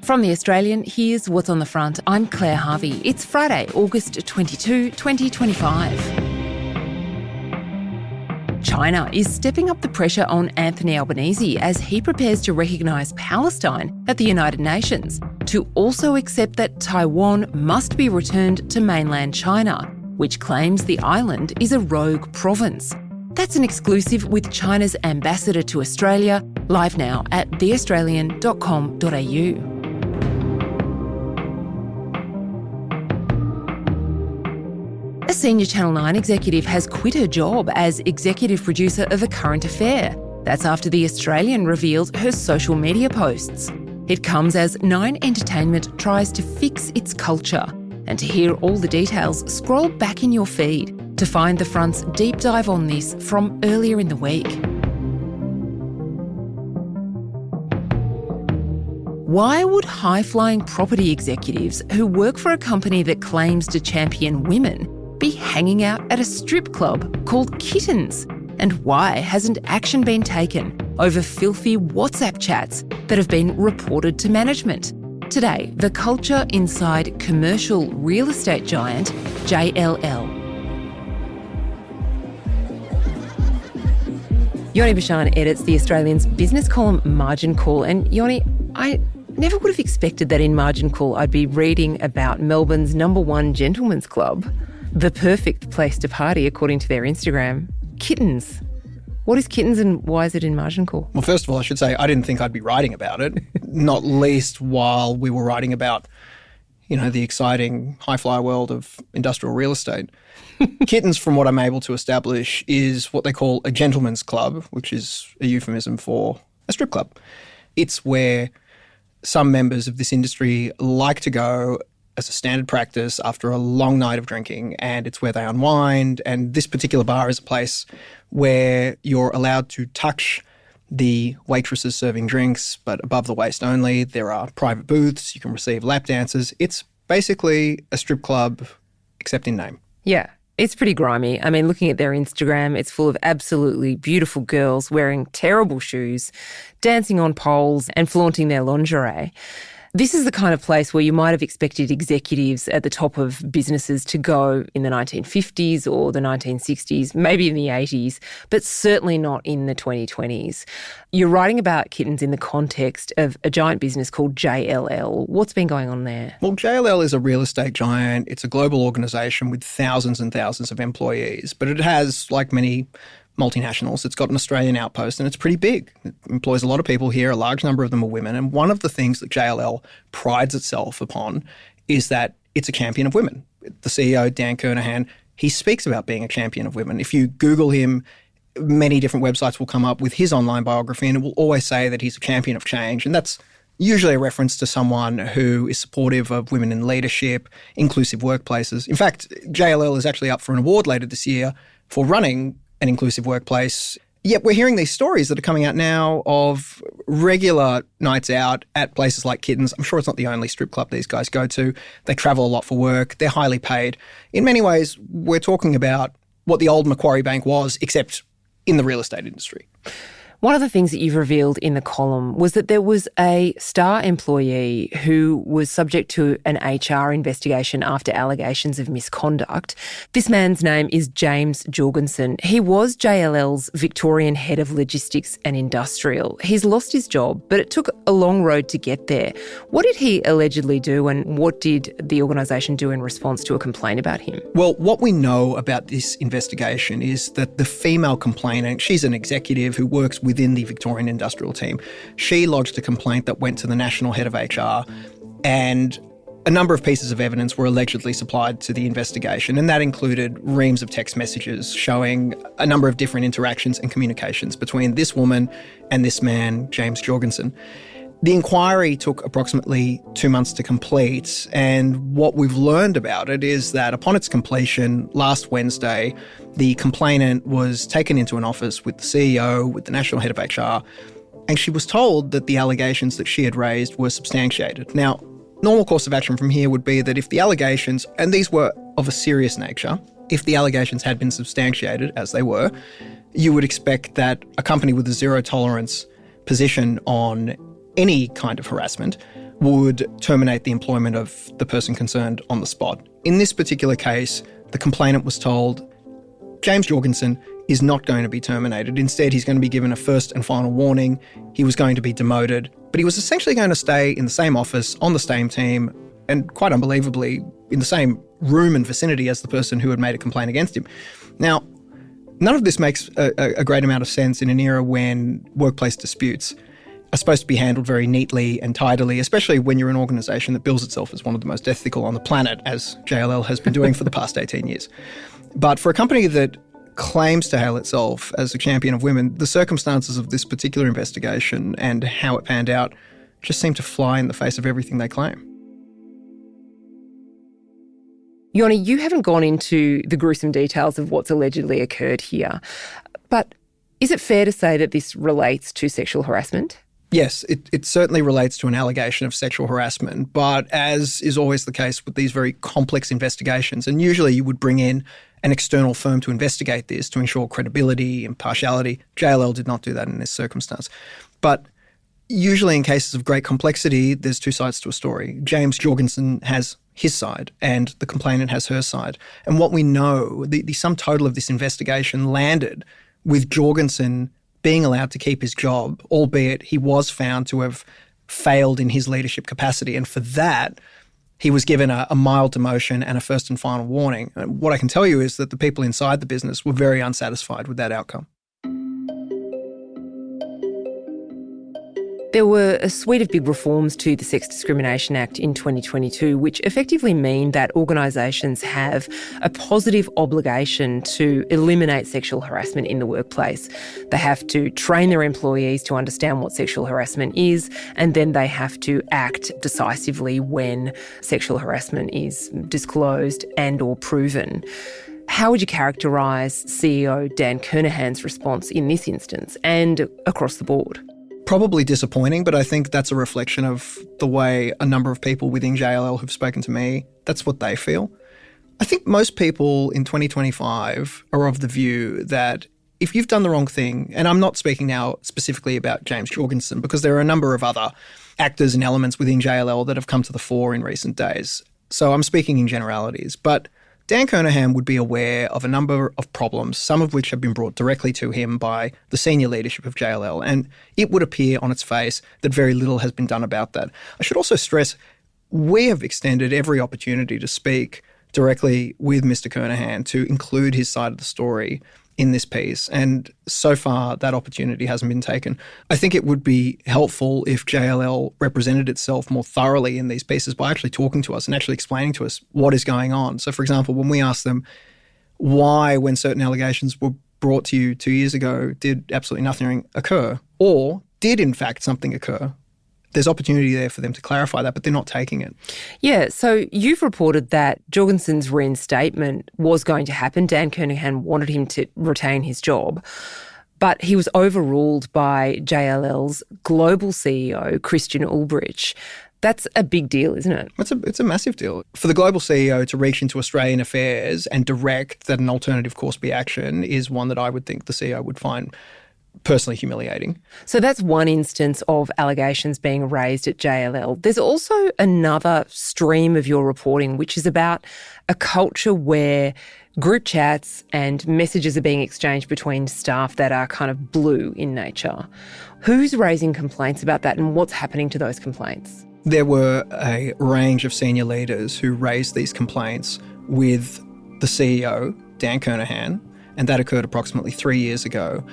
From The Australian, here's what's on the front. I'm Claire Harvey. It's Friday, August 22, 2025. China is stepping up the pressure on Anthony Albanese as he prepares to recognise Palestine at the United Nations, to also accept that Taiwan must be returned to mainland China, which claims the island is a rogue province. That's an exclusive with China's ambassador to Australia, live now at theaustralian.com.au. A senior Channel 9 executive has quit her job as executive producer of A Current Affair. That's after The Australian revealed her social media posts. It comes as Nine Entertainment tries to fix its culture. And to hear all the details, scroll back in your feed to find The Front's deep dive on this from earlier in the week. Why would high-flying property executives who work for a company that claims to champion women be hanging out at a strip club called Kittens? And why hasn't action been taken over filthy WhatsApp chats that have been reported to management? Today, the culture inside commercial real estate giant JLL. Yoni Bashan edits The Australian's business column Margin Call. And Yoni, I never would have expected that in Margin Call I'd be reading about Melbourne's #1 gentlemen's club. The perfect place to party, according to their Instagram. Kittens. What is Kittens and why is it in Margin Call? Well, first of all, I should say I didn't think I'd be writing about it, not least while we were writing about, the exciting high-flyer world of industrial real estate. Kittens, from what I'm able to establish, is what they call a gentleman's club, which is a euphemism for a strip club. It's where some members of this industry like to go as a standard practice after a long night of drinking, and it's where they unwind. And this particular bar is a place where you're allowed to touch the waitresses serving drinks, but above the waist only. There are private booths. You can receive lap dances. It's basically a strip club, except in name. Yeah, it's pretty grimy. I mean, looking at their Instagram, it's full of absolutely beautiful girls wearing terrible shoes, dancing on poles and flaunting their lingerie. This is the kind of place where you might have expected executives at the top of businesses to go in the 1950s or the 1960s, maybe in the 80s, but certainly not in the 2020s. You're writing about Kittens in the context of a giant business called JLL. What's been going on there? Well, JLL is a real estate giant. It's a global organisation with thousands and thousands of employees, but it has, like many multinationals, it's got an Australian outpost and it's pretty big. It employs a lot of people here. A large number of them are women. And one of the things that JLL prides itself upon is that it's a champion of women. The CEO, Dan Kernahan, he speaks about being a champion of women. If you Google him, many different websites will come up with his online biography and it will always say that he's a champion of change. And that's usually a reference to someone who is supportive of women in leadership, inclusive workplaces. In fact, JLL is actually up for an award later this year for running an inclusive workplace. Yet we're hearing these stories that are coming out now of regular nights out at places like Kittens. I'm sure it's not the only strip club these guys go to. They travel a lot for work. They're highly paid. In many ways, we're talking about what the old Macquarie Bank was, except in the real estate industry. One of the things that you've revealed in the column was that there was a Star employee who was subject to an HR investigation after allegations of misconduct. This man's name is James Jorgensen. He was JLL's Victorian head of logistics and industrial. He's lost his job, but it took a long road to get there. What did he allegedly do and what did the organisation do in response to a complaint about him? Well, what we know about this investigation is that the female complainant, she's an executive who works within the Victorian industrial team. She lodged a complaint that went to the national head of HR, and a number of pieces of evidence were allegedly supplied to the investigation, and that included reams of text messages showing a number of different interactions and communications between this woman and this man, James Jorgensen. The inquiry took approximately 2 months to complete, and what we've learned about it is that upon its completion last Wednesday, the complainant was taken into an office with the CEO, with the national head of HR, and she was told that the allegations that she had raised were substantiated. Now, normal course of action from here would be that if the allegations, and these were of a serious nature, if the allegations had been substantiated, as they were, you would expect that a company with a zero tolerance position on any kind of harassment would terminate the employment of the person concerned on the spot. In this particular case, the complainant was told, James Jorgensen is not going to be terminated. Instead, he's going to be given a first and final warning. He was going to be demoted, but he was essentially going to stay in the same office, on the same team, and quite unbelievably, in the same room and vicinity as the person who had made a complaint against him. Now, none of this makes a great amount of sense in an era when workplace disputes are supposed to be handled very neatly and tidily, especially when you're an organisation that bills itself as one of the most ethical on the planet, as JLL has been doing for the past 18 years. But for a company that claims to hail itself as a champion of women, the circumstances of this particular investigation and how it panned out just seem to fly in the face of everything they claim. Yoni, you haven't gone into the gruesome details of what's allegedly occurred here, but is it fair to say that this relates to sexual harassment? Yes, it certainly relates to an allegation of sexual harassment, but as is always the case with these very complex investigations, and usually you would bring in an external firm to investigate this to ensure credibility, impartiality. JLL did not do that in this circumstance. But usually in cases of great complexity, there's two sides to a story. James Jorgensen has his side and the complainant has her side. And what we know, the sum total of this investigation landed with Jorgensen being allowed to keep his job, albeit he was found to have failed in his leadership capacity. And for that, he was given a mild demotion and a first and final warning. And what I can tell you is that the people inside the business were very unsatisfied with that outcome. There were a suite of big reforms to the Sex Discrimination Act in 2022, which effectively mean that organisations have a positive obligation to eliminate sexual harassment in the workplace. They have to train their employees to understand what sexual harassment is, and then they have to act decisively when sexual harassment is disclosed and or proven. How would you characterise CEO Dan Kernahan's response in this instance and across the board? Probably disappointing, but I think that's a reflection of the way a number of people within JLL who've spoken to me, that's what they feel. I think most people in 2025 are of the view that if you've done the wrong thing, and I'm not speaking now specifically about James Jorgensen, because there are a number of other actors and elements within JLL that have come to the fore in recent days. So I'm speaking in generalities, but Dan Kernahan would be aware of a number of problems, some of which have been brought directly to him by the senior leadership of JLL, and it would appear on its face that very little has been done about that. I should also stress, we have extended every opportunity to speak directly with Mr. Kernahan to include his side of the story in this piece, and so far that opportunity hasn't been taken. I think it would be helpful if JLL represented itself more thoroughly in these pieces by actually talking to us and actually explaining to us what is going on. So, for example, when we asked them why, when certain allegations were brought to you 2 years ago, did absolutely nothing occur, or did in fact something occur, there's opportunity there for them to clarify that, but they're not taking it. Yeah, so you've reported that Jorgensen's reinstatement was going to happen. Dan Kernahan wanted him to retain his job, but he was overruled by JLL's global CEO, Christian Ulbrich. That's a big deal, isn't it? It's a massive deal. For the global CEO to reach into Australian affairs and direct that an alternative course be action is one that I would think the CEO would find personally humiliating. So that's one instance of allegations being raised at JLL. There's also another stream of your reporting, which is about a culture where group chats and messages are being exchanged between staff that are kind of blue in nature. Who's raising complaints about that and what's happening to those complaints? There were a range of senior leaders who raised these complaints with the CEO, Dan Kernahan, and that occurred approximately 3 years ago.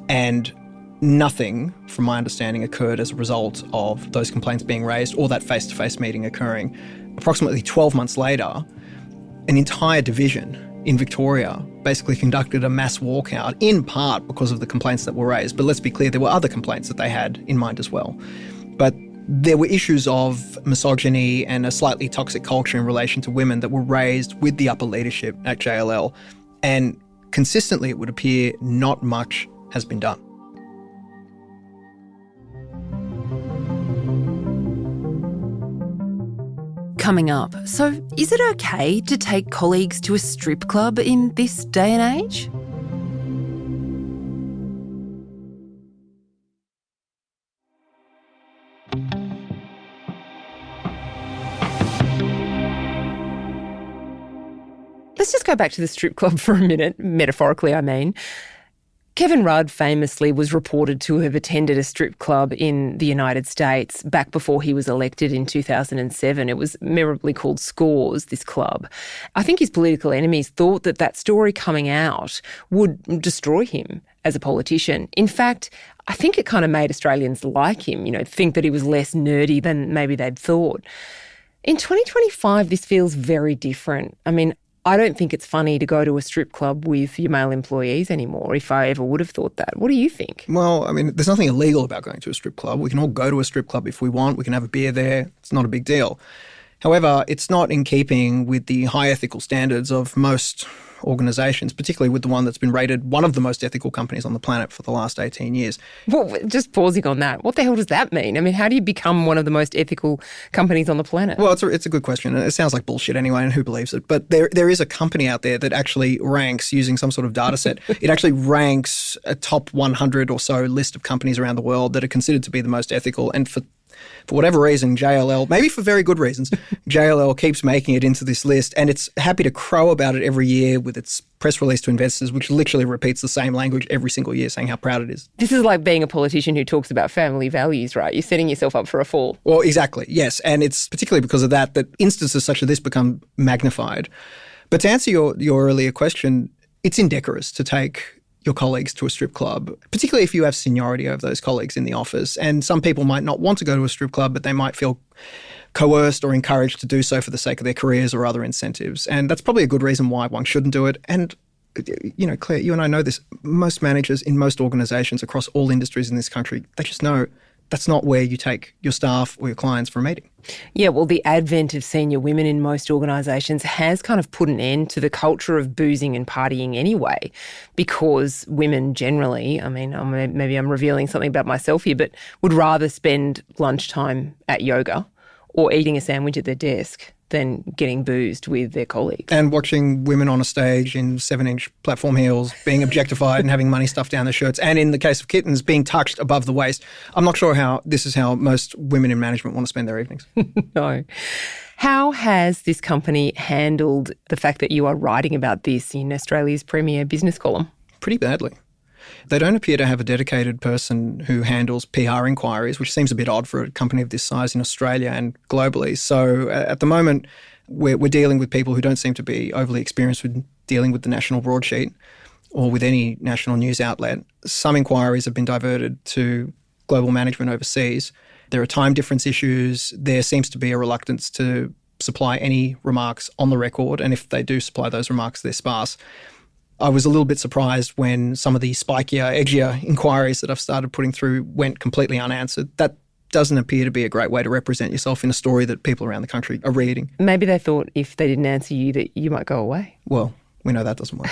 And nothing, from my understanding, occurred as a result of those complaints being raised or that face-to-face meeting occurring. Approximately 12 months later, an entire division in Victoria basically conducted a mass walkout, in part because of the complaints that were raised. But let's be clear, there were other complaints that they had in mind as well. But there were issues of misogyny and a slightly toxic culture in relation to women that were raised with the upper leadership at JLL. And consistently, it would appear not much has been done. Coming up, so is it okay to take colleagues to a strip club in this day and age? just go back to the strip club for a minute, metaphorically I mean. Kevin Rudd famously was reported to have attended a strip club in the United States back before he was elected in 2007. It was memorably called Scores, this club. I think his political enemies thought that that story coming out would destroy him as a politician. In fact, I think it kind of made Australians like him, think that he was less nerdy than maybe they'd thought. In 2025, this feels very different. I mean, I don't think it's funny to go to a strip club with your male employees anymore, if I ever would have thought that. What do you think? Well, I mean, there's nothing illegal about going to a strip club. We can all go to a strip club if we want. We can have a beer there. It's not a big deal. However, it's not in keeping with the high ethical standards of most organisations, particularly with the one that's been rated one of the most ethical companies on the planet for the last 18 years. Well, just pausing on that, what the hell does that mean? I mean, how do you become one of the most ethical companies on the planet? Well, it's a good question, and it sounds like bullshit anyway, and who believes it? But there is a company out there that actually ranks using some sort of data set. It actually ranks a top 100 or so list of companies around the world that are considered to be the most ethical, and for whatever reason, JLL, maybe for very good reasons, JLL keeps making it into this list, and it's happy to crow about it every year with its press release to investors, which literally repeats the same language every single year, saying how proud it is. This is like being a politician who talks about family values, right? You're setting yourself up for a fall. Well, exactly, yes. And it's particularly because of that instances such as this become magnified. But to answer your earlier question, it's indecorous to take your colleagues to a strip club, particularly if you have seniority over those colleagues in the office. And some people might not want to go to a strip club, but they might feel coerced or encouraged to do so for the sake of their careers or other incentives. And that's probably a good reason why one shouldn't do it. And, Claire, you and I know this. Most managers in most organisations across all industries in this country, they just know that's not where you take your staff or your clients for a meeting. Yeah, well, the advent of senior women in most organisations has kind of put an end to the culture of boozing and partying anyway, because women generally, I mean, maybe I'm revealing something about myself here, but would rather spend lunchtime at yoga or eating a sandwich at their desk than getting boozed with their colleagues. And watching women on a stage in 7-inch platform heels being objectified and having money stuffed down their shirts, and in the case of kittens, being touched above the waist. I'm not sure how this is how most women in management want to spend their evenings. No. How has this company handled the fact that you are writing about this in Australia's premier business column? Pretty badly. They don't appear to have a dedicated person who handles PR inquiries, which seems a bit odd for a company of this size in Australia and globally. So at the moment, we're dealing with people who don't seem to be overly experienced with dealing with the national broadsheet or with any national news outlet. Some inquiries have been diverted to global management overseas. There are time difference issues. There seems to be a reluctance to supply any remarks on the record, and if they do supply those remarks, they're sparse. I was a little bit surprised when some of the spikier, edgier inquiries that I've started putting through went completely unanswered. That doesn't appear to be a great way to represent yourself in a story that people around the country are reading. Maybe they thought if they didn't answer you that you might go away. Well, we know that doesn't work.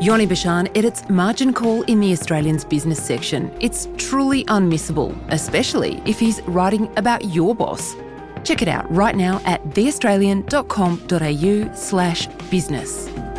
Yoni Bashan edits Margin Call in the Australian's business section. It's truly unmissable, especially if he's writing about your boss. Check it out right now at theaustralian.com.au/business.